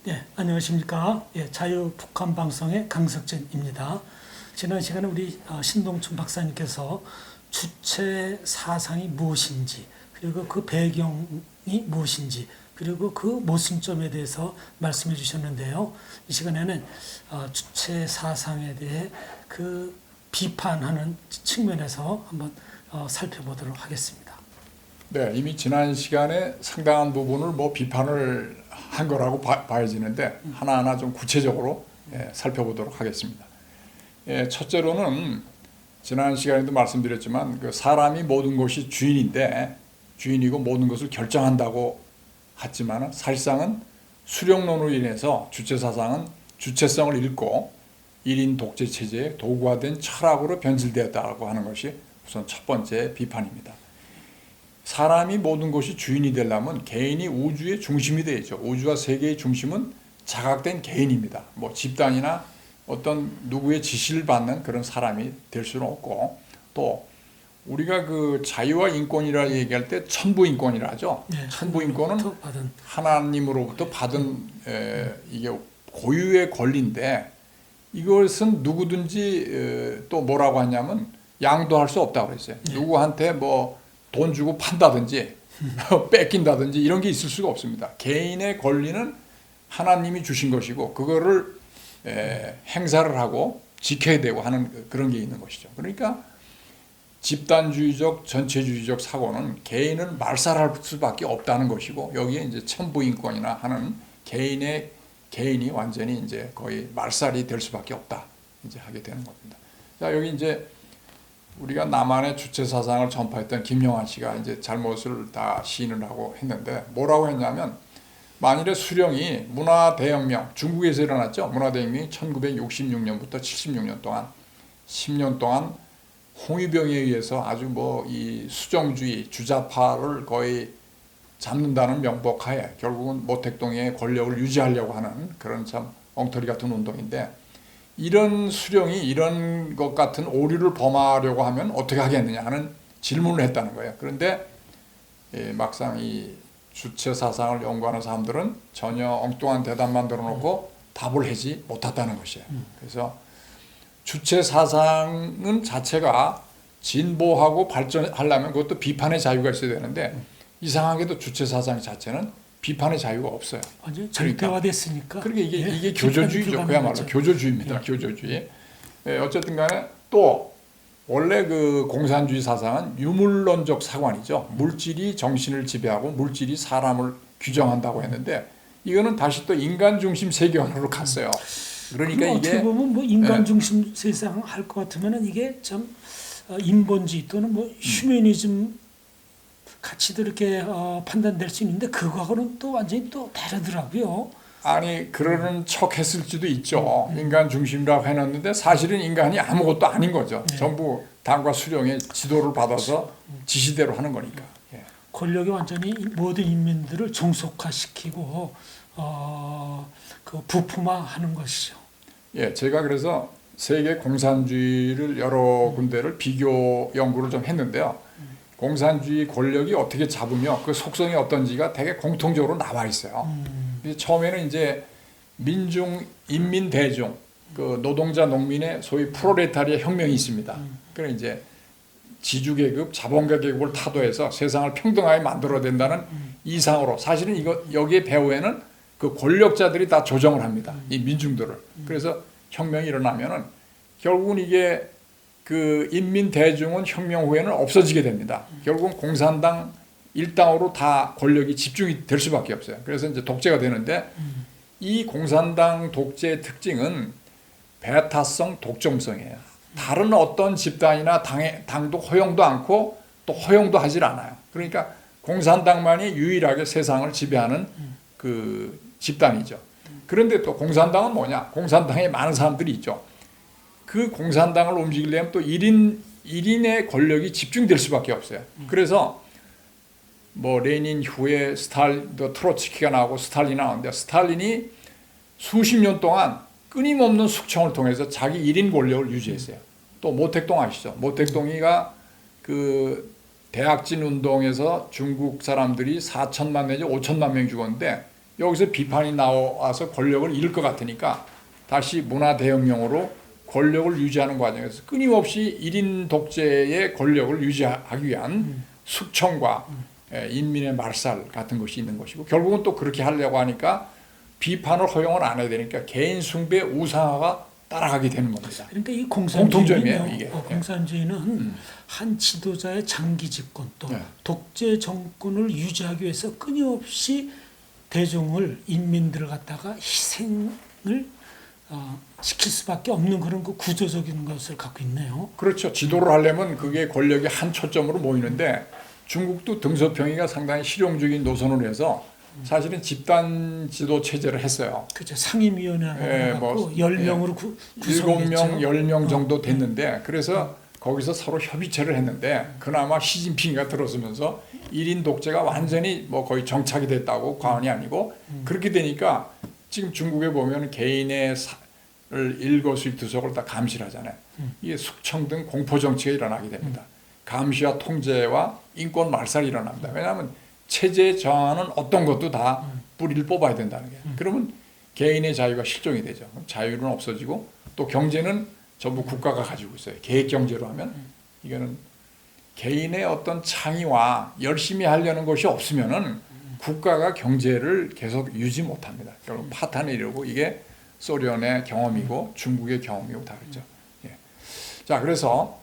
네, 안녕하십니까. 자유북한방송의 강석진입니다. 지난 시간에 우리 신동춘 박사님께서 주체 사상이 무엇인지, 그리고 그 배경이 무엇인지, 그리고 그 모순점에 대해서 말씀해 주셨는데요. 이 시간에는 주체 사상에 대해 그 비판하는 측면에서 한번 살펴보도록 하겠습니다. 네, 이미 지난 시간에 상당한 부분을 비판을 한 거라고 봐야지는데 하나하나 좀 구체적으로 살펴보도록 하겠습니다. 첫째로는 지난 시간에도 말씀드렸지만 그 사람이 모든 것이 주인이고 모든 것을 결정한다고 했지만 사실상은 수령론으로 인해서 주체사상은 주체성을 잃고 1인 독재 체제의 도구화된 철학으로 변질되었다고 하는 것이 우선 첫 번째 비판입니다. 사람이 모든 것이 주인이 되려면 개인이 우주의 중심이 되죠. 우주와 세계의 중심은 자각된 개인입니다. 집단이나 어떤 누구의 지시를 받는 그런 사람이 될 수는 없고, 또 우리가 그 자유와 인권이라 얘기할 때 천부인권이라 하죠. 네, 천부인권은 하나님으로부터 받은 이게 고유의 권리인데, 이것은 누구든지 또 뭐라고 하냐면 양도할 수 없다고 그랬어요. 네. 누구한테 돈 주고 판다든지 뺏긴다든지 이런 게 있을 수가 없습니다. 개인의 권리는 하나님이 주신 것이고 그거를 행사를 하고 지켜야 되고 하는 그런 게 있는 것이죠. 그러니까 집단주의적 전체주의적 사고는 개인은 말살할 수밖에 없다는 것이고, 여기에 이제 천부인권이나 하는 개인이 완전히 이제 거의 말살이 될 수밖에 없다 이제 하게 되는 겁니다. 자, 여기 이제 우리가 남한의 주체 사상을 전파했던 김영환 씨가 이제 잘못을 다 시인을 하고 했는데, 뭐라고 했냐면, 만일에 수령이 문화대혁명, 중국에서 일어났죠. 문화대혁명이 1966년부터 76년 동안 10년 동안 홍위병에 의해서 아주 이 수정주의, 주자파를 거의 잡는다는 명목하에 결국은 모택동의 권력을 유지하려고 하는 그런 참 엉터리 같은 운동인데, 이런 수령이 이런 것 같은 오류를 범하려고 하면 어떻게 하겠느냐 하는 질문을 했다는 거예요. 그런데 막상 이 주체 사상을 연구하는 사람들은 전혀 엉뚱한 대답만 들어놓고 답을 하지 못했다는 것이에요. 그래서 주체 사상은 자체가 진보하고 발전하려면 그것도 비판의 자유가 있어야 되는데, 이상하게도 주체 사상 자체는 비판의 자유가 없어요. 완전 절대화됐으니까. 그러니까 이게 교조주의죠. 그야말로 교조주의입니다. 교조주의. 어쨌든 간에 또 원래 그 공산주의 사상은 유물론적 사관이죠. 물질이 정신을 지배하고 물질이 사람을 규정한다고 했는데, 이거는 다시 또 인간 중심 세계관으로 갔어요. 그러니까 이게 어떻게 보면 인간 중심 세상 할 것 같으면은 이게 참 인본주의 또는 휴머니즘 가치도 이렇게 판단될 수 있는데, 그거하고는 또 완전히 또 다르더라고요. 아니, 그러는 척 했을지도 있죠. 인간 중심이라고 해놨는데 사실은 인간이 아무것도 아닌 거죠. 전부 당과 수령의 지도를 받아서 지시대로 하는 거니까. 권력이 완전히 모든 인민들을 종속화시키고 그 부품화하는 것이죠. 제가 그래서 세계 공산주의를 여러 군데를 비교 연구를 좀 했는데요. 공산주의 권력이 어떻게 잡으며 그 속성이 어떤지가 되게 공통적으로 나와 있어요. 처음에는 이제 인민 대중, 그 노동자 농민의 소위 프롤레타리아 혁명이 있습니다. 그래 이제 지주계급, 자본가 계급을 타도해서 세상을 평등하게 만들어야 된다는 이상으로, 사실은 여기에 배후에는 그 권력자들이 다 조정을 합니다. 이 민중들을. 그래서 혁명이 일어나면은 결국은 이게 그 인민 대중은 혁명 후에는 없어지게 됩니다. 결국은 공산당 일당으로 다 권력이 집중이 될 수밖에 없어요. 그래서 이제 독재가 되는데, 이 공산당 독재의 특징은 배타성, 독점성이에요. 다른 어떤 집단이나 당도 허용도 않고 또 허용도 하질 않아요. 그러니까 공산당만이 유일하게 세상을 지배하는 그 집단이죠. 그런데 또 공산당은 뭐냐? 공산당에 많은 사람들이 있죠. 그 공산당을 움직이려면 또 1인의 권력이 집중될 수밖에 없어요. 그래서 레닌 후에 트로츠키가 나오고 스탈린이 나오는데, 스탈린이 수십 년 동안 끊임없는 숙청을 통해서 자기 1인 권력을 유지했어요. 또 모택동 아시죠? 모택동이가 그 대학진 운동에서 중국 사람들이 4천만 내지 5천만 명 죽었는데 여기서 비판이 나와서 권력을 잃을 것 같으니까 다시 문화 대혁명으로 권력을 유지하는 과정에서 끊임없이 1인 독재의 권력을 유지하기 위한 숙청과 인민의 말살 같은 것이 있는 것이고 결국은 또 그렇게 하려고 하니까 비판을 허용을 안 해야 되니까 개인 숭배 우상화가 따라가게 되는 겁니다. 그러니까 이 공통점이에요, 공산주의는 이게. 공산주의는 한 지도자의 장기 집권 또 네. 독재 정권을 유지하기 위해서 끊임없이 대중을 인민들을 갖다가 희생을 시킬 수밖에 없는 그런 그 구조적인 것을 갖고 있네요. 그렇죠. 지도를 하려면 그게 권력이 한 초점으로 모이는데 중국도 등소평이가 상당히 실용적인 노선을 해서 사실은 집단 지도 체제를 했어요. 그렇죠. 상임위원회가 예, 갖고 뭐, 10명으로 구성했죠. 7명, 10명 정도 됐는데 그래서 거기서 서로 협의체를 했는데 그나마 시진핑이가 들어서면서 1인 독재가 완전히 뭐 거의 정착이 됐다고 과언이 아니고 그렇게 되니까 지금 중국에 보면 개인의 일거수일투족을 다 감시를 하잖아요. 이게 숙청 등 공포 정치가 일어나게 됩니다. 감시와 통제와 인권 말살이 일어납니다. 왜냐하면 체제에 저항하는 어떤 것도 다 뿌리를 뽑아야 된다는 게. 그러면 개인의 자유가 실종이 되죠. 자유는 없어지고 또 경제는 전부 국가가 가지고 있어요. 계획 경제로 하면 이거는 개인의 어떤 창의와 열심히 하려는 것이 없으면은 국가가 경제를 계속 유지 못합니다. 결국 파탄에 이르고 이게 소련의 경험이고 중국의 경험이고 다르죠. 예. 자, 그래서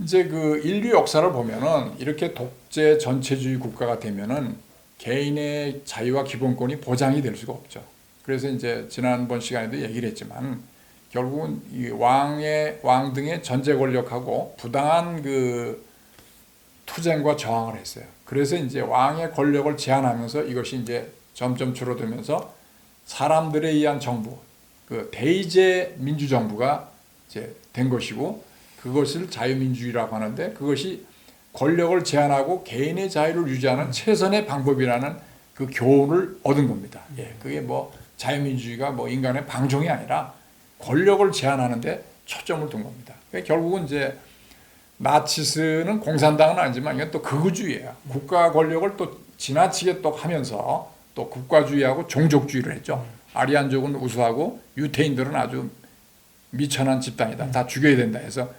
이제 그 인류 역사를 보면은 이렇게 독재 전체주의 국가가 되면은 개인의 자유와 기본권이 보장이 될 수가 없죠. 그래서 이제 지난번 시간에도 얘기를 했지만 결국은 이 왕 등의 전제 권력하고 부당한 그 투쟁과 저항을 했어요. 그래서 이제 왕의 권력을 제한하면서 이것이 이제 점점 줄어들면서 사람들에 의한 정부, 그 대의제 민주정부가 이제 된 것이고 그것을 자유민주주의라고 하는데 그것이 권력을 제한하고 개인의 자유를 유지하는 최선의 방법이라는 그 교훈을 얻은 겁니다. 예, 그게 뭐 자유민주주의가 뭐 인간의 방종이 아니라 권력을 제한하는데 초점을 둔 겁니다. 그러니까 결국은 이제 나치스는 공산당은 아니지만 이건 또 극우주의예요. 국가 권력을 또 지나치게 또 하면서 또 국가주의하고 종족주의를 했죠. 아리안족은 우수하고 유태인들은 아주 미천한 집단이다. 다 죽여야 된다 해서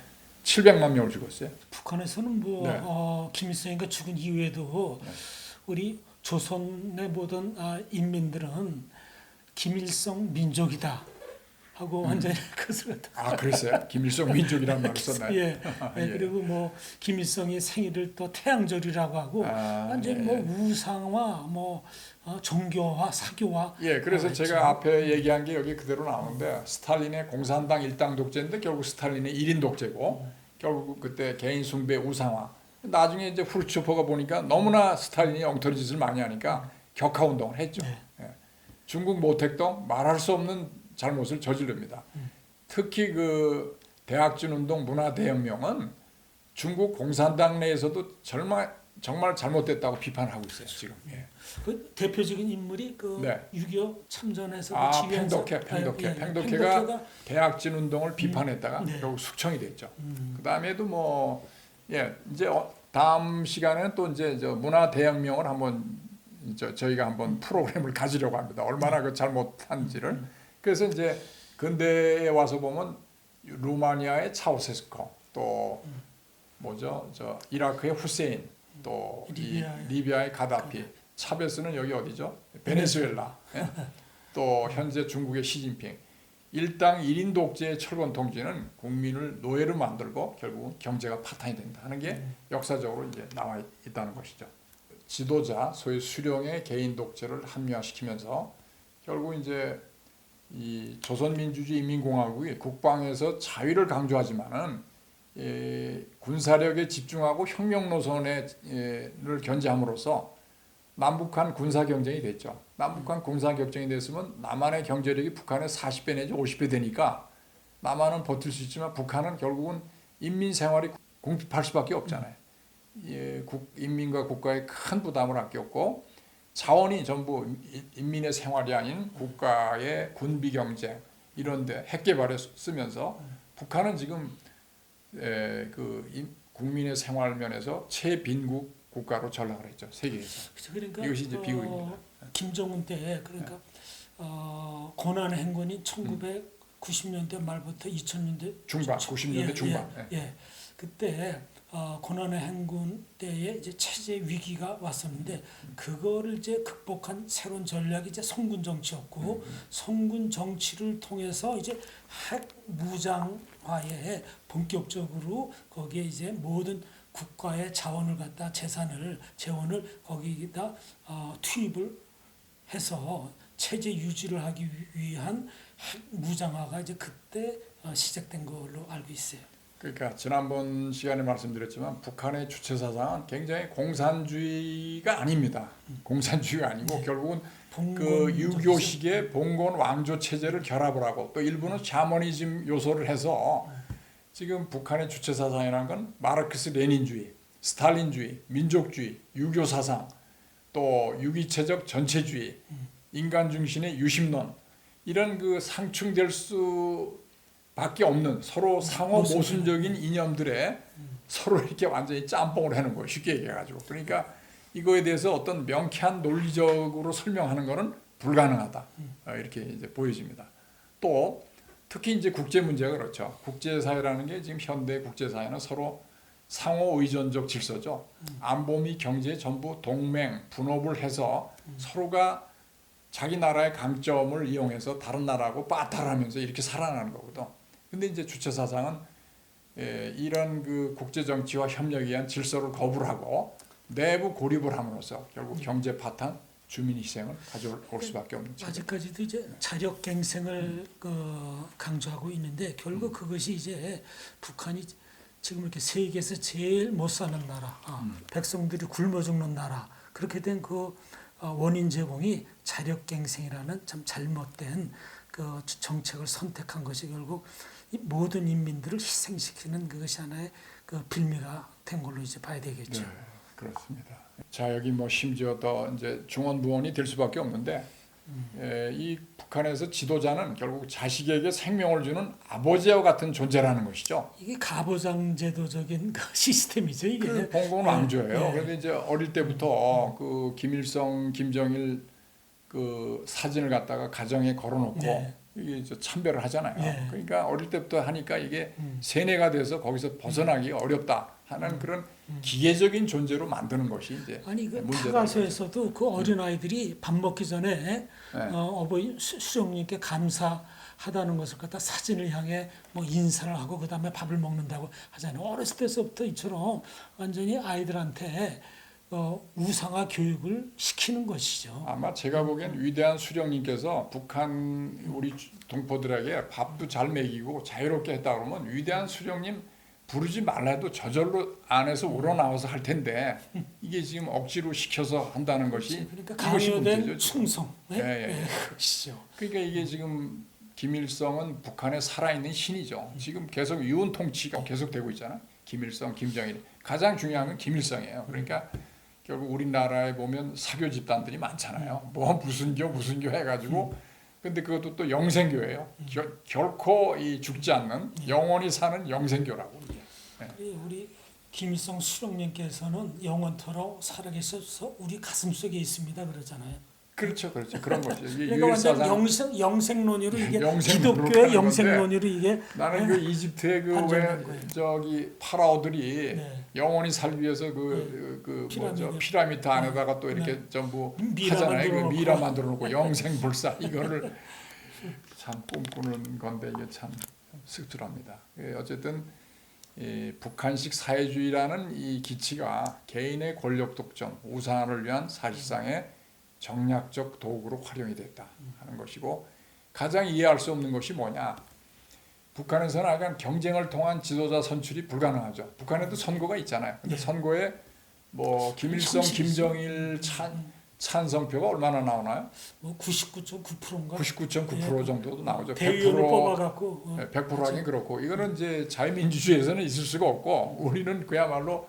700만 명을 죽었어요. 북한에서는 뭐 네. 김일성이가 죽은 이후에도 우리 조선의 모든 인민들은 김일성 민족이다 하고 완전히 그것을 갖다가 그랬어요? 김일성 민족이라는 말을 썼나요? 예. 예. 그리고 뭐 김일성의 생일을 또 태양절이라고 하고 완전히 뭐 우상화, 뭐 종교화, 사교화. 예, 그래서 제가 앞에 얘기한 게 여기 그대로 나오는데 스탈린의 공산당 일당 독재인데 결국 스탈린의 1인 독재고 결국 그때 개인 숭배 우상화. 나중에 이제 후르츠초프가 보니까 너무나 스탈린이 엉터리 짓을 많이 하니까 격하 운동을 했죠. 예. 중국 모택동 말할 수 없는 잘못을 저지릅니다. 특히 그 대학진 운동 문화 대혁명은 중국 공산당 내에서도 정말 잘못됐다고 비판하고 있어요 지금. 예. 그 대표적인 인물이 그 네. 6.25 참전에서 지휘한 팽독회가 대학진 운동을 비판했다가 네. 결국 숙청이 됐죠. 그 다음에도 뭐 이제 다음 시간에는 또 이제 저 문화 대혁명을 한번 저희가 한번 프로그램을 가지려고 합니다. 얼마나 그 잘못한지를. 그래서 이제 근대에 와서 보면 루마니아의 차우세스코 또 뭐죠 저 이라크의 후세인 또 리비아의 가다피 차베스는 여기 어디죠 베네수엘라 예? 또 현재 중국의 시진핑 일당 1인 독재의 철권 통치는 국민을 노예로 만들고 결국은 경제가 파탄이 된다 하는 게 역사적으로 이제 나와 있다는 것이죠. 지도자 소위 수령의 개인 독재를 합리화시키면서 결국 이제 이 조선민주주의 인민공화국이 국방에서 자유를 강조하지만은 군사력에 집중하고 혁명 노선을 견제함으로써 남북한 군사 경쟁이 됐죠. 남북한 군사 경쟁이 됐으면 남한의 경제력이 북한의 40배 내지 50배 되니까 남한은 버틸 수 있지만 북한은 결국은 인민 생활이 궁핍할 수밖에 없잖아요. 인민과 국가에 큰 부담을 안겼고 자원이 전부 인민의 생활이 아닌 국가의 군비 경쟁 이런데 핵 개발에 쓰면서 북한은 지금 그 국민의 생활 면에서 최빈국 국가로 전락을 했죠. 세계에서. 그렇죠. 그러니까 이것이 이제 비극입니다. 김정은 때 그러니까 고난의 행군이 1990년대 말부터 2000년대 중반, 90년대 중반. 예. 그때 고난의 행군 때에 이제 체제 위기가 왔었는데 그거를 이제 극복한 새로운 전략이 이제 성군 정치였고 성군 정치를 통해서 이제 핵 무장화에 본격적으로 거기에 이제 모든 국가의 자원을 갖다 재원을 거기다 투입을 해서 체제 유지를 하기 위한 핵 무장화가 이제 그때 시작된 걸로 알고 있어요. 그러니까 지난번 시간에 말씀드렸지만 북한의 주체 사상은 굉장히 공산주의가 아닙니다. 공산주의가 아니고 결국은 그 유교식의 봉건 왕조 체제를 결합을 하고 또 일부는 샤머니즘 요소를 해서 지금 북한의 주체 사상이라는 건 마르크스 레닌주의, 스탈린주의, 민족주의, 유교 사상, 또 유기체적 전체주의, 인간 중심의 유심론 이런 그 상충될 수밖에 없는 서로 상호 모순적인 이념들에 서로 이렇게 완전히 짬뽕을 해놓은 거예요. 쉽게 얘기해가지고. 그러니까 이거에 대해서 어떤 명쾌한 논리적으로 설명하는 것은 불가능하다. 이렇게 이제 보여집니다. 또 특히 이제 국제 문제가 그렇죠. 국제사회라는 게 지금 현대 국제사회는 서로 상호 의존적 질서죠. 안보 및 경제 전부 동맹, 분업을 해서 서로가 자기 나라의 강점을 이용해서 다른 나라하고 빠탈하면서 이렇게 살아나는 거거든. 근데 이제 주체 사상은 이런 그 국제 정치와 협력에 의한 질서를 거부를 하고 내부 고립을 함으로써 결국 경제 파탄, 주민 희생을 가져올 수밖에 없는 체제. 아직까지도 이제 자력갱생을 강조하고 있는데 결국 그것이 이제 북한이 지금 이렇게 세계에서 제일 못 사는 나라, 백성들이 굶어 죽는 나라 그렇게 된 그 원인 제공이 자력갱생이라는 참 잘못된 그 정책을 선택한 것이 결국 이 모든 인민들을 희생시키는 그것이 하나의 그 빌미가 된 걸로 이제 봐야 되겠죠. 네, 그렇습니다. 자 여기 뭐 심지어 더 이제 중언부언이 될 수밖에 없는데 이 북한에서 지도자는 결국 자식에게 생명을 주는 아버지와 같은 존재라는 것이죠. 이게 가보장 제도적인 그 시스템이죠. 이게 그 봉건 왕조예요. 네. 그런데 이제 어릴 때부터 그 김일성, 김정일 그 사진을 갖다가 가정에 걸어놓고 네. 이게 저 참배를 하잖아요. 네. 그러니까 어릴 때부터 하니까 이게 세뇌가 돼서 거기서 벗어나기 어렵다 하는 그런 기계적인 존재로 만드는 것이 이제 아니 그 문제다. 타가서에서도 그 어린 아이들이 밥 먹기 전에 네. 어버이 수령님께 감사하다는 것을 갖다 사진을 향해 뭐 인사를 하고 그 다음에 밥을 먹는다고 하잖아요. 어렸을 때서부터 이처럼 완전히 아이들한테 우상화 교육을 시키는 것이죠. 아마 제가 보기엔 위대한 수령님께서 북한 우리 동포들에게 밥도 잘 먹이고 자유롭게 했다 그러면 위대한 수령님 부르지 말라도 저절로 안에서 우러나와서 할 텐데 이게 지금 억지로 시켜서 한다는 것이 그러니까 그것이 강요된 문제죠. 충성. 예. 그것이죠. 그러니까 이게 지금 김일성은 북한에 살아있는 신이죠. 지금 계속 유은 통치가 계속되고 있잖아. 김일성, 김정일. 가장 중요한 건 김일성이에요. 그러니까 결국 우리나라에 보면 사교 집단들이 많잖아요. 뭐 무슨 교 해가지고 근데 그것도 또 영생교예요. 결코 이 죽지 않는 영원히 사는 영생교라고. 우리 김일성 수령님께서는 영원토록 살아계셔서 우리 가슴 속에 있습니다 그러잖아요. 그렇죠. 그런 거죠. 이게 그러니까 완전 유일사상 영생론으로 이게 영생론으로 기독교의 가는 영생론으로 이게 나는 그 이집트의 그 반전된 왜 거예요. 저기 파라오들이 네. 영원히 살기 위해서 그 뭐죠 피라미드 안에다가 또 이렇게 전부 미라 하잖아요. 그 만들어 미라 놓고. 만들어 놓고 영생불사 이거를 참 꿈꾸는 건데 이게 참 씁쓸합니다. 어쨌든 이 북한식 사회주의라는 이 기치가 개인의 권력 독점, 우상화를 위한 사실상의 정략적 도구로 활용이 됐다 하는 것이고 가장 이해할 수 없는 것이 뭐냐. 북한에서는 약간 경쟁을 통한 지도자 선출이 불가능하죠. 북한에도 선거가 있잖아요. 근데 선거에 뭐 김일성, 김정일 찬성표가 얼마나 나오나요? 뭐 99.9%인가? 99.9% 정도도 나오죠. 대의원을 100% 뽑아갖고 100% 하긴 그렇고 이거는 이제 자유민주주의에서는 있을 수가 없고 우리는 그야말로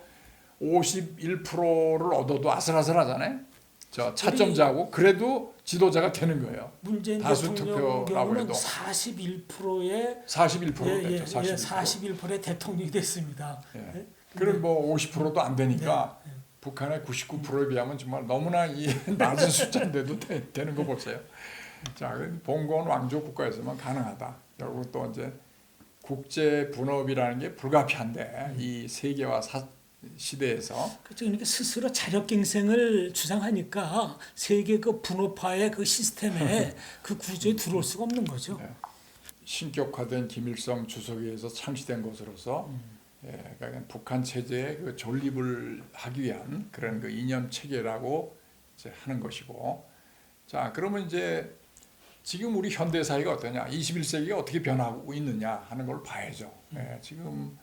51%를 얻어도 아슬아슬하잖아요. 저 차점자고 그래도 지도자가 되는 거예요. 문재인 다수 대통령 투표라고 경우는 해도 41%의 41% 됐죠. 41%. 41%의 대통령이 됐습니다. 예. 그럼 뭐 50%도 안 되니까 북한의 99%에 비하면 정말 너무나 이 낮은 숫자인데도 되는 거 보세요. 자, 봉건 왕조 국가에서만 가능하다. 결국 또 이제 국제 분업이라는 게 불가피한데 이 세계화 시대에서 그렇죠. 그러니까 스스로 자력갱생을 주장하니까 세계 그 분업화의 그 시스템에 그 구조에 들어올 수가 없는 거죠. 네. 신격화된 김일성 주석에 의해서 창시된 것으로서 그러니까 북한 체제의 그 존립을 하기 위한 그런 그 이념 체계라고 이제 하는 것이고, 자 그러면 이제 지금 우리 현대 사회가 어떠냐, 21세기가 어떻게 변하고 있느냐 하는 걸 봐야죠. 지금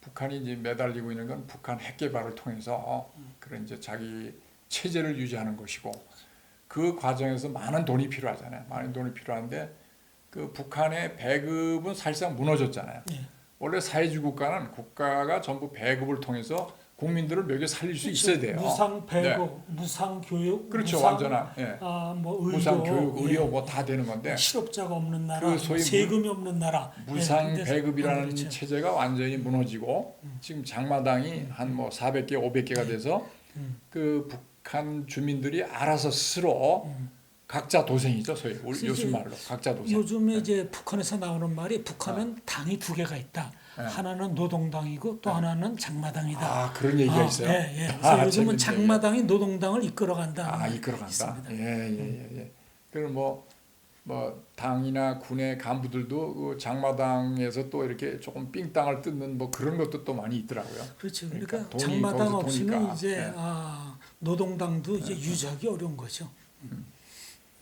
북한이 이제 매달리고 있는 건 북한 핵 개발을 통해서 그런 이제 자기 체제를 유지하는 것이고, 그 과정에서 많은 돈이 필요하잖아요. 많은 돈이 필요한데 그 북한의 배급은 사실상 무너졌잖아요. 원래 사회주의 국가는 국가가 전부 배급을 통해서 국민들을 먹여 살릴 수 있어야 돼요. 무상 배급, 무상 교육, 그렇죠, 무상, 완전한 뭐 의료, 무상 교육, 의료 뭐 다 되는 건데 실업자가 없는 나라, 그 소위 세금이 없는 나라, 무상 근데 배급이라는 그렇죠. 체제가 완전히 무너지고 지금 장마당이 한 뭐 400개, 500개가 돼서 그 북한 주민들이 알아서 스스로 각자 도생이죠, 소위 요즘 말로 각자 도생. 요즘에 이제 북한에서 나오는 말이 북한은 당이 두 개가 있다. 하나는 노동당이고 또 하나는 장마당이다. 아, 그런 얘기가 있어요. 예. 그래서 요즘은 재밌네요. 장마당이 노동당을 이끌어간다. 아, 이끌어간다. 예. 그럼 뭐 당이나 군의 간부들도 그 장마당에서 또 이렇게 조금 삥땅을 뜯는 뭐 그런 것도 또 많이 있더라고요. 그렇죠. 그러니까 돈이 장마당 거기서 없이는 도니까. 이제 노동당도 이제 유지하기 어려운 거죠.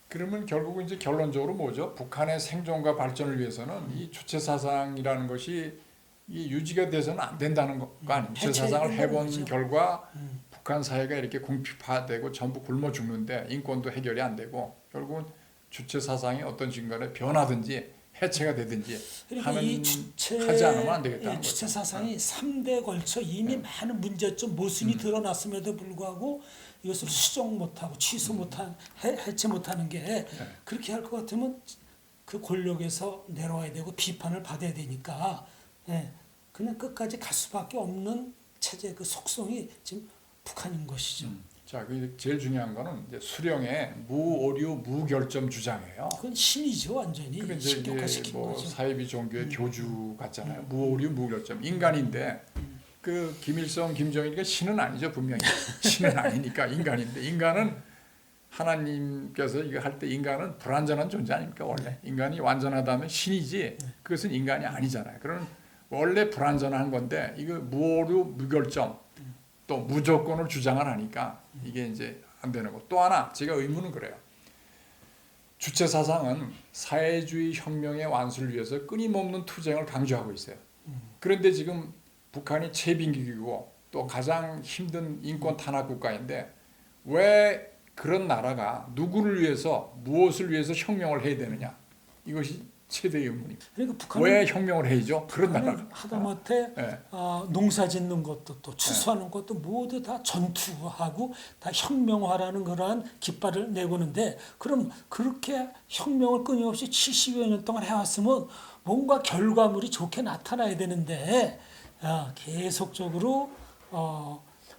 그러면 결국은 이제 결론적으로 뭐죠? 북한의 생존과 발전을 위해서는 이 주체 사상이라는 것이 이 유지가 돼서는 안 된다는 거 아니에요. 주체 사상을 해본 거죠. 결과 북한 사회가 이렇게 궁핍화되고 전부 굶어 죽는데 인권도 해결이 안 되고 결국은 주체 사상이 어떤 순간에 변하든지 해체가 되든지 그러니까 하는 이 주체, 하지 않으면 안 되겠다는 거죠. 주체 사상이 3대에 걸쳐 이미 많은 문제점, 모순이 드러났음에도 불구하고 이것을 수정 못하고 취소 못한, 해체 못하는 게 그렇게 할 것 같으면 그 권력에서 내려와야 되고 비판을 받아야 되니까 그냥 끝까지 갈 수밖에 없는 체제 그 속성이 지금 북한인 것이죠. 자, 그 제일 중요한 거는 이제 수령의 무오류 무결점 주장이에요. 그건 신이죠, 완전히 그게 이제 신격화시킨 뭐 거죠. 사이비 종교의 교주 같잖아요. 무오류 무결점 인간인데 그 김일성, 김정일이가 신은 아니죠, 분명히 신은 아니니까 인간인데 인간은 하나님께서 이거 할 때 인간은 불완전한 존재 아닙니까 원래 인간이 완전하다면 신이지 그것은 인간이 아니잖아요. 그런 원래 불완전한 건데 이거 무오류 무결점 또 무조건을 주장을 하니까 이게 이제 안 되는 거. 또 하나 제가 의문은 그래요. 주체 사상은 사회주의 혁명의 완수를 위해서 끊임없는 투쟁을 강조하고 있어요. 그런데 지금 북한이 최빈국이고 또 가장 힘든 인권 탄압 국가인데 왜 그런 나라가 누구를 위해서 무엇을 위해서 혁명을 해야 되느냐? 이것이 최대의 의문입니다. 그러니까 북한은 왜 혁명을 해야죠? 그런 나라가. 하다못해 네. 농사 짓는 것도 또 추수하는 것도 모두 다 전투하고 다 혁명화라는 그러한 깃발을 내고는데 그럼 그렇게 혁명을 끊임없이 70여 년 동안 해왔으면 뭔가 결과물이 좋게 나타나야 되는데 계속적으로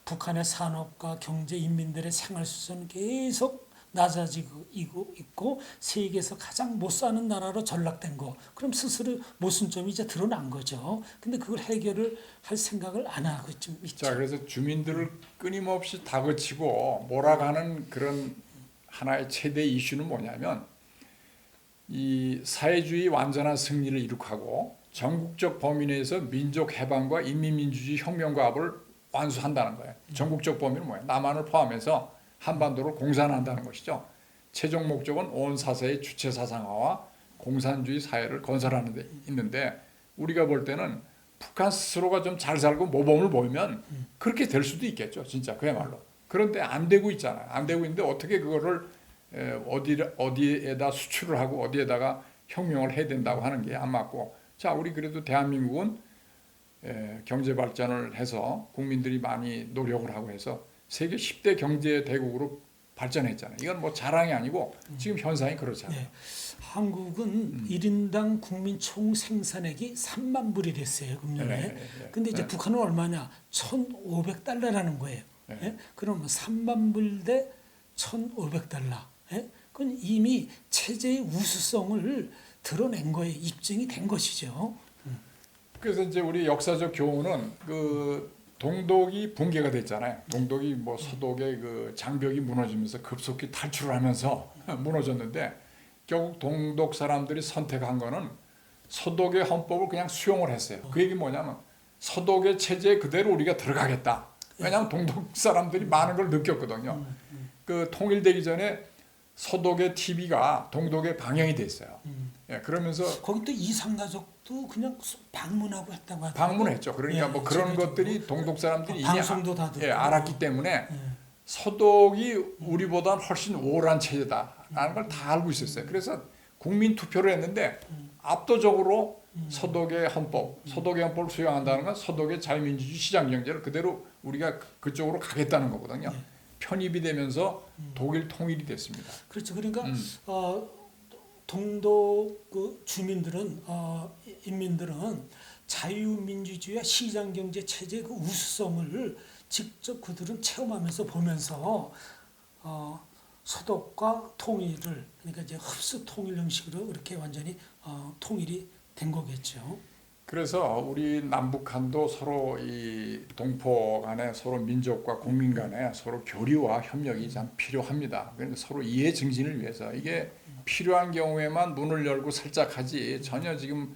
북한의 산업과 경제 인민들의 생활 수준은 계속 낮아지고 있고 세계에서 가장 못 사는 나라로 전락된 거. 그럼 스스로 모순점이 이제 드러난 거죠. 근데 그걸 해결을 할 생각을 안 하고 좀 있죠. 자, 그래서 주민들을 끊임없이 다그치고 몰아가는 그런 하나의 최대 이슈는 뭐냐면 이 사회주의 완전한 승리를 이룩하고 전국적 범위 내에서 민족 해방과 인민민주주의 혁명과업을 완수한다는 거예요. 전국적 범위는 뭐예요? 남한을 포함해서 한반도를 공산한다는 것이죠. 최종 목적은 온 사세의 주체 사상화와 공산주의 사회를 건설하는 데 있는데 우리가 볼 때는 북한 스스로가 좀 잘 살고 모범을 보이면 그렇게 될 수도 있겠죠. 진짜 그야말로. 그런데 안 되고 있잖아요. 안 되고 있는데 어떻게 그거를 어디에다 수출을 하고 어디에다가 혁명을 해야 된다고 하는 게 안 맞고 자, 우리 그래도 대한민국은 경제 발전을 해서 국민들이 많이 노력을 하고 해서 세계 10대 경제 대국으로 발전했잖아요. 이건 뭐 자랑이 아니고 지금 현상이 그렇잖아요. 네. 한국은 1인당 국민 총 생산액이 3만 불이 됐어요, 금년에. 근데 이제 북한은 얼마냐? 1,500달러라는 거예요. 예? 그러면 3만 불 대 1,500달러. 예? 그건 이미 체제의 우수성을 드러낸 거예요. 입증이 된 것이죠. 그래서 이제 우리 역사적 교훈은 그 동독이 붕괴가 됐잖아요. 동독이 뭐 서독의 그 장벽이 무너지면서 급속히 탈출하면서 무너졌는데 결국 동독 사람들이 선택한 거는 서독의 헌법을 그냥 수용을 했어요. 그 얘기 뭐냐면 서독의 체제에 그대로 우리가 들어가겠다. 왜냐하면 동독 사람들이 많은 걸 느꼈거든요. 그 통일되기 전에 서독의 TV가 동독에 방영이 됐어요. 예, 그러면서 거기 또 이산가족도 그냥 방문하고 했다고 하더라고요. 방문했죠. 그러니까 예, 뭐 그런 제대로. 것들이 동독 사람들이 이미 방송도 다 듣고. 알았기 때문에 예. 서독이 우리보다 훨씬 우월한 체제다라는 걸 다 알고 있었어요. 그래서 국민 투표를 했는데 압도적으로 서독의 헌법을 수용한다는 건 서독의 자유민주주의 시장경제를 그대로 우리가 그쪽으로 가겠다는 거거든요. 편입이 되면서 독일 통일이 됐습니다. 그렇죠. 그러니까 동독 그 주민들은 인민들은 자유민주주의와 시장경제 체제의 그 우수성을 직접 그들은 체험하면서 보면서 서독과 통일을 그러니까 이제 흡수 통일 형식으로 이렇게 완전히 통일이 된 거겠죠. 그래서 우리 남북한도 서로 이 동포 간에 서로 민족과 국민 간에 서로 교류와 협력이 참 필요합니다. 그러니까 서로 이해 증진을 위해서 이게 필요한 경우에만 문을 열고 살짝 하지 전혀 지금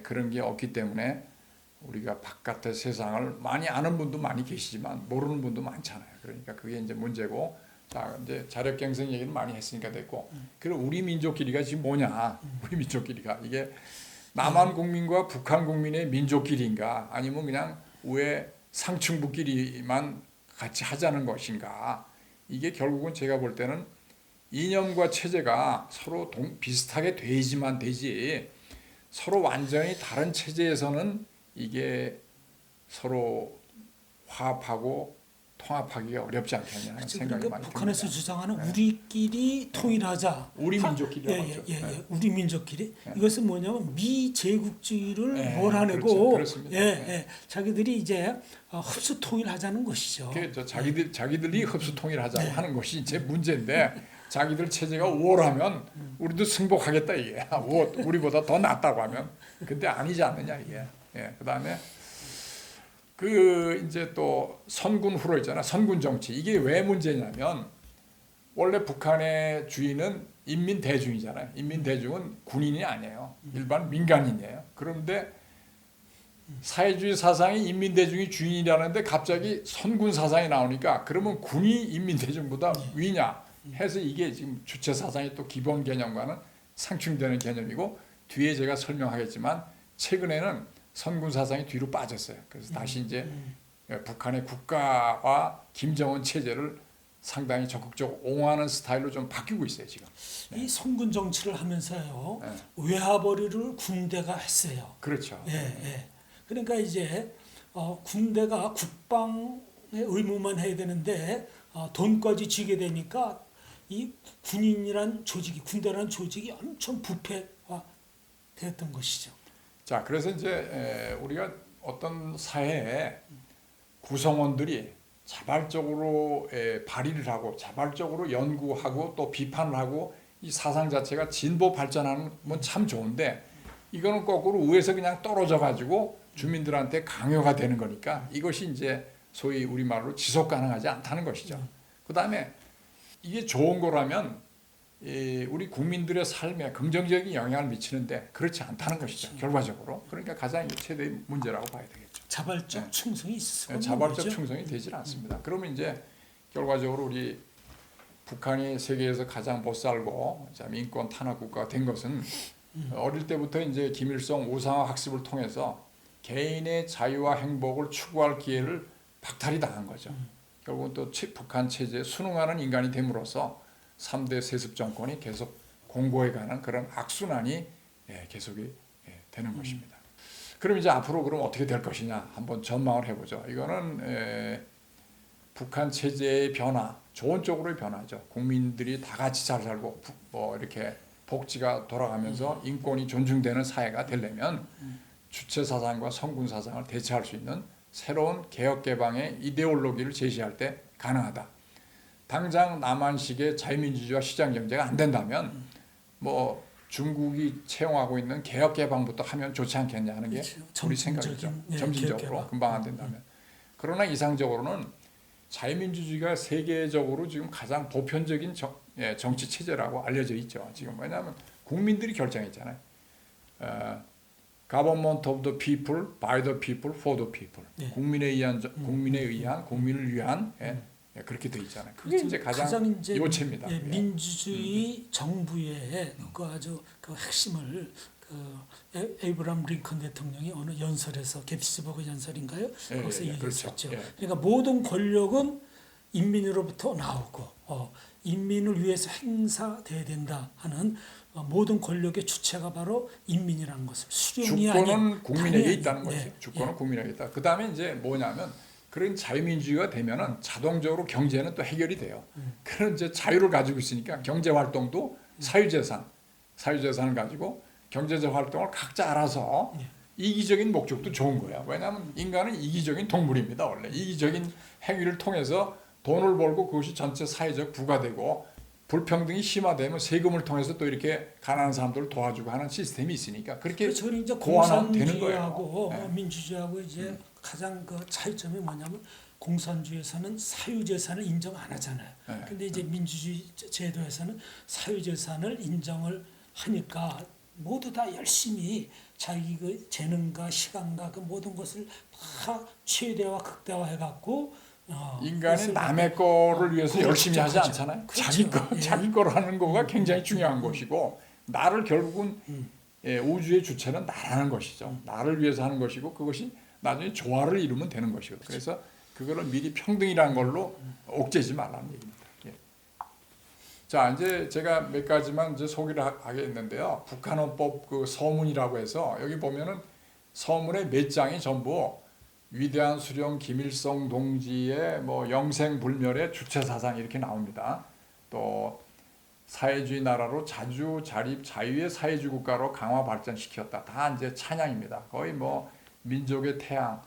그런 게 없기 때문에 우리가 바깥의 세상을 많이 아는 분도 많이 계시지만 모르는 분도 많잖아요. 그러니까 그게 이제 문제고 자 이제 자력갱생 얘기는 많이 했으니까 됐고 그리고 우리 민족끼리가 지금 뭐냐? 우리 민족끼리가 이게 남한 국민과 북한 국민의 민족끼리인가 아니면 그냥 왜 상층부끼리만 같이 하자는 것인가 이게 결국은 제가 볼 때는 이념과 체제가 서로 비슷하게 돼야지만 되지 서로 완전히 다른 체제에서는 이게 서로 화합하고 통합하기가 어렵지 않겠냐 하는 그렇죠. 생각이 그러니까 많이 북한에서 듭니다. 주장하는 우리끼리 통일하자. 우리 민족끼리라고 하죠. 우리 민족끼리. 이것은 뭐냐면 미제국주의를 몰아내고 그렇죠. 그렇습니다. 자기들이 이제 흡수 통일하자는 것이죠. 그렇죠. 자기들이 흡수 통일하자고 하는 것이 이제 문제인데 자기들 체제가 우월하면 우리도 승복하겠다 이게 우리보다 더 낫다고 하면 근데 아니지 않느냐 이게. 그다음에 그 이제 또 선군 후로 있잖아. 선군 정치. 이게 왜 문제냐면 원래 북한의 주인은 인민 대중이잖아요. 인민 대중은 군인이 아니에요. 일반 민간인이에요. 그런데 사회주의 사상이 인민 대중이 주인이라는데 갑자기 선군 사상이 나오니까 그러면 군이 인민 대중보다 위냐 해서 이게 지금 주체 사상의 또 기본 개념과는 상충되는 개념이고 뒤에 제가 설명하겠지만 최근에는 선군 사상이 뒤로 빠졌어요. 그래서 다시 이제 북한의 국가와 김정은 체제를 상당히 적극적으로 옹호하는 스타일로 좀 바뀌고 있어요 지금. 이 선군 정치를 하면서요 외화벌이를 군대가 했어요. 그렇죠. 그러니까 이제 군대가 국방의 의무만 해야 되는데 돈까지 쥐게 되니까 이 군인이란 조직이 군대라는 조직이 엄청 부패화 되었던 것이죠. 자, 그래서 이제 우리가 어떤 사회에 구성원들이 자발적으로 발의를 하고 자발적으로 연구하고 또 비판을 하고 이 사상 자체가 진보 발전하는 건 참 좋은데 이거는 거꾸로 위에서 그냥 떨어져 가지고 주민들한테 강요가 되는 거니까 이것이 이제 소위 우리말로 지속 가능하지 않다는 것이죠. 그다음에 이게 좋은 거라면 우리 국민들의 삶에 긍정적인 영향을 미치는데 그렇지 않다는 것이죠. 그렇죠. 결과적으로. 그러니까 가장 최대의 문제라고 봐야 되겠죠. 자발적 충성이 있을 자발적 충성이 되질 않습니다. 그러면 이제 결과적으로 우리 북한이 세계에서 가장 못 살고 인권 탄압 국가가 된 것은 어릴 때부터 이제 김일성 우상화 학습을 통해서 개인의 자유와 행복을 추구할 기회를 박탈이 당한 거죠. 결국은 또 북한 체제에 순응하는 인간이 됨으로써 3대 세습 정권이 계속 공고해가는 그런 악순환이 계속이 되는 것입니다. 그럼 이제 앞으로 그럼 어떻게 될 것이냐 한번 전망을 해보죠. 이거는 북한 체제의 변화 좋은 쪽으로 변하죠. 국민들이 다 같이 잘 살고 뭐 이렇게 복지가 돌아가면서 인권이 존중되는 사회가 되려면 주체 사상과 성군 사상을 대체할 수 있는 새로운 개혁 개방의 이데올로기를 제시할 때 가능하다. 당장 남한식의 자유민주주의와 시장 경제가 안 된다면 뭐 중국이 채용하고 있는 개혁 개방부터 하면 좋지 않겠냐 하는 게 그렇죠. 우리 생각이죠. 점진적으로 금방 안 된다면. 그러나 이상적으로는 자유민주주의가 세계적으로 지금 가장 보편적인 정치 체제라고 알려져 있죠. 지금 왜냐하면 국민들이 결정했잖아요. Government of the people, by the people, for the people. 네. 국민에 의한, 국민을 위한 그렇게 돼 있잖아요. 그게 이제 가장 이제 요체입니다. 민주주의 정부의 그 아주 그 핵심을 에이브람 링컨 대통령이 어느 연설에서 게티스버그 연설인가요? 거기서 얘기했었죠. 그렇죠. 그러니까 모든 권력은 인민으로부터 나오고 인민을 위해서 행사돼야 된다 하는 모든 권력의 주체가 바로 인민이라는 것을 수령이 아닌 주권은 국민에게 당연히 있다는 거죠. 네. 주권은 국민에게 있다. 그 다음에 이제 뭐냐면 그런 자유민주주의가 되면은 자동적으로 경제는 또 해결이 돼요. 그런 이제 자유를 가지고 있으니까 경제 활동도 사유재산을 가지고 경제적 활동을 각자 알아서 이기적인 목적도 좋은 거야. 왜냐하면 인간은 이기적인 동물입니다. 원래 이기적인 행위를 통해서 돈을 벌고 그것이 전체 사회적 부가되고 불평등이 심화되면 세금을 통해서 또 이렇게 가난한 사람들을 도와주고 하는 시스템이 있으니까 그렇게 저는 이제 고안하면 되는 공산주의하고 거예요. 민주주의하고 이제 가장 그 차이점이 뭐냐면 공산주의에서는 사유재산을 인정 안 하잖아요. 근데 이제 민주주의 제도에서는 사유재산을 인정을 하니까 모두 다 열심히 자기 그 재능과 시간과 그 모든 것을 다 최대화 극대화해 갖고 인간이 남의 거를 위해서 열심히 하지 않잖아요. 그렇죠. 자기 거로 하는 거가 굉장히 중요한 것이고 나를 결국은 우주의 주체는 나라는 것이죠. 나를 위해서 하는 것이고 그것이 나중에 조화를 이루면 되는 것이거든요. 그래서 그거를 미리 평등이라는 걸로 옥죄지 말라는 얘기입니다. 자, 이제 제가 몇 가지만 이제 소개를 하겠는데요. 북한헌법 그 서문이라고 해서 여기 보면은 서문의 몇 장이 전부 위대한 수령 김일성 동지의 뭐 영생불멸의 주체 사상 이렇게 나옵니다. 또 사회주의 나라로 자주 자립 자유의 사회주의 국가로 강화 발전시켰다. 다 이제 찬양입니다. 거의 뭐 민족의 태양,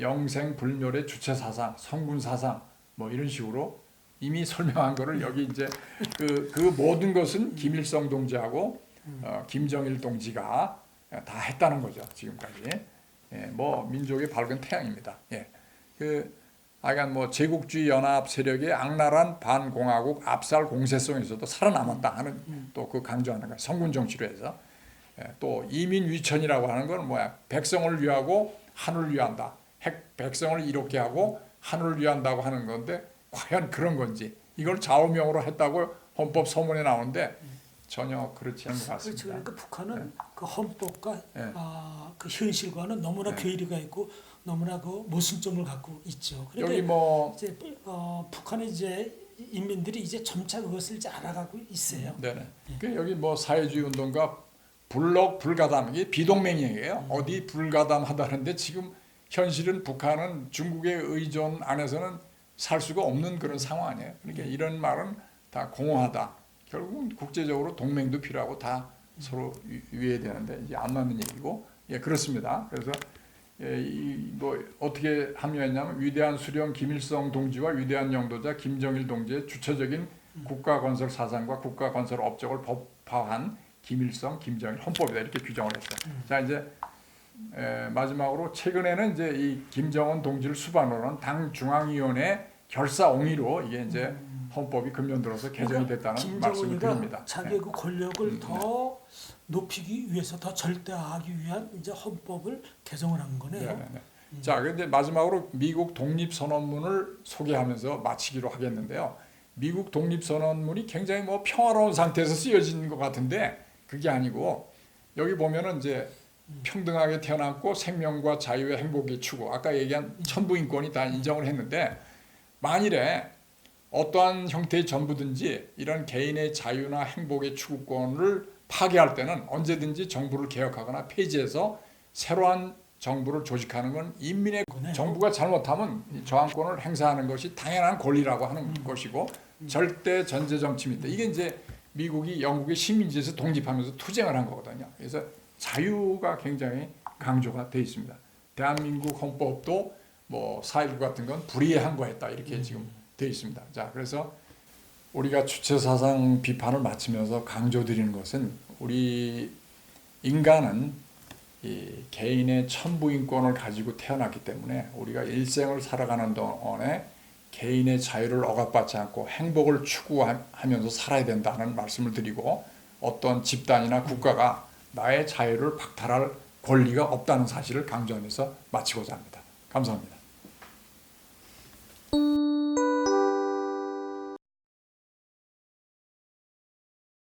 영생불멸의 주체 사상, 성군 사상 뭐 이런 식으로 이미 설명한 거를 여기 이제 그 모든 것은 김일성 동지하고 김정일 동지가 다 했다는 거죠. 지금까지. 뭐 민족의 밝은 태양입니다. 하여간 뭐 제국주의 연합 세력의 악랄한 반공화국 압살 공세성에서도 살아남았다 하는 또 그 강조하는 거예요. 성군 정치로 해서. 또 이민 위천이라고 하는 건 뭐야? 백성을 위하고 하늘을 위한다. 백성을 이롭게 하고 하늘을 위한다고 하는 건데 과연 그런 건지 이걸 좌우명으로 했다고 헌법 서문에 나오는데 전혀 그렇지 않은 것 같습니다. 그렇죠. 그러니까 북한은 그 헌법과 그 현실과는 너무나 괴리가 있고 너무나 그 모순점을 갖고 있죠. 그런데 여기 뭐 이제 북한의 이제 인민들이 이제 점차 그것을 이제 알아가고 있어요. 네네. 여기 뭐 사회주의 운동가 불력 불가담 이게 비동맹이에요. 어디 불가담하다는데 지금 현실은 북한은 중국의 의존 안에서는 살 수가 없는 그런 상황 아니에요. 그러니까 이런 말은 다 공허하다. 결국은 국제적으로 동맹도 필요하고 다 서로 위해야 되는데 이제 안 맞는 얘기고 그렇습니다. 그래서 뭐 어떻게 합류했냐면 위대한 수령 김일성 동지와 위대한 영도자 김정일 동지의 주체적인 국가 건설 사상과 국가 건설 업적을 법화한 김일성 김정일 헌법이다 이렇게 규정을 했어요. 자 이제 마지막으로 최근에는 이제 이 김정은 동지를 수반으로 한 당 중앙위원회 결사옹위로 이게 이제 헌법이 금년 들어서 개정이 됐다는 말씀을 드립니다. 자기의 그 권력을 더 높이기 위해서 더 절대화하기 위한 이제 헌법을 개정을 한 거네요. 자, 그런데 마지막으로 미국 독립선언문을 소개하면서 마치기로 하겠는데요. 미국 독립선언문이 굉장히 뭐 평화로운 상태에서 쓰여진 것 같은데 그게 아니고 여기 보면은 이제 평등하게 태어났고 생명과 자유의 행복의 추구 아까 얘기한 천부인권이 다 인정을 했는데 만일에 어떠한 형태의 전부든지 이런 개인의 자유나 행복의 추구권을 파괴할 때는 언제든지 정부를 개혁하거나 폐지해서 새로운 정부를 조직하는 건 인민의 거네요. 정부가 잘못하면 이 저항권을 행사하는 것이 당연한 권리라고 하는 것이고 절대 전제 정치입니다. 이게 이제 미국이 영국의 식민지에서 독립하면서 투쟁을 한 거거든요. 그래서 자유가 굉장히 강조가 돼 있습니다. 대한민국 헌법도 뭐 4.19 같은 건 불의에 항거했다 이렇게 지금 돼 있습니다. 자, 그래서 우리가 주체사상 비판을 마치면서 강조드리는 것은 우리 인간은 이 개인의 천부인권을 가지고 태어났기 때문에 우리가 일생을 살아가는 동안에 개인의 자유를 억압받지 않고 행복을 추구하면서 살아야 된다는 말씀을 드리고 어떤 집단이나 국가가 나의 자유를 박탈할 권리가 없다는 사실을 강조하면서 마치고자 합니다. 감사합니다.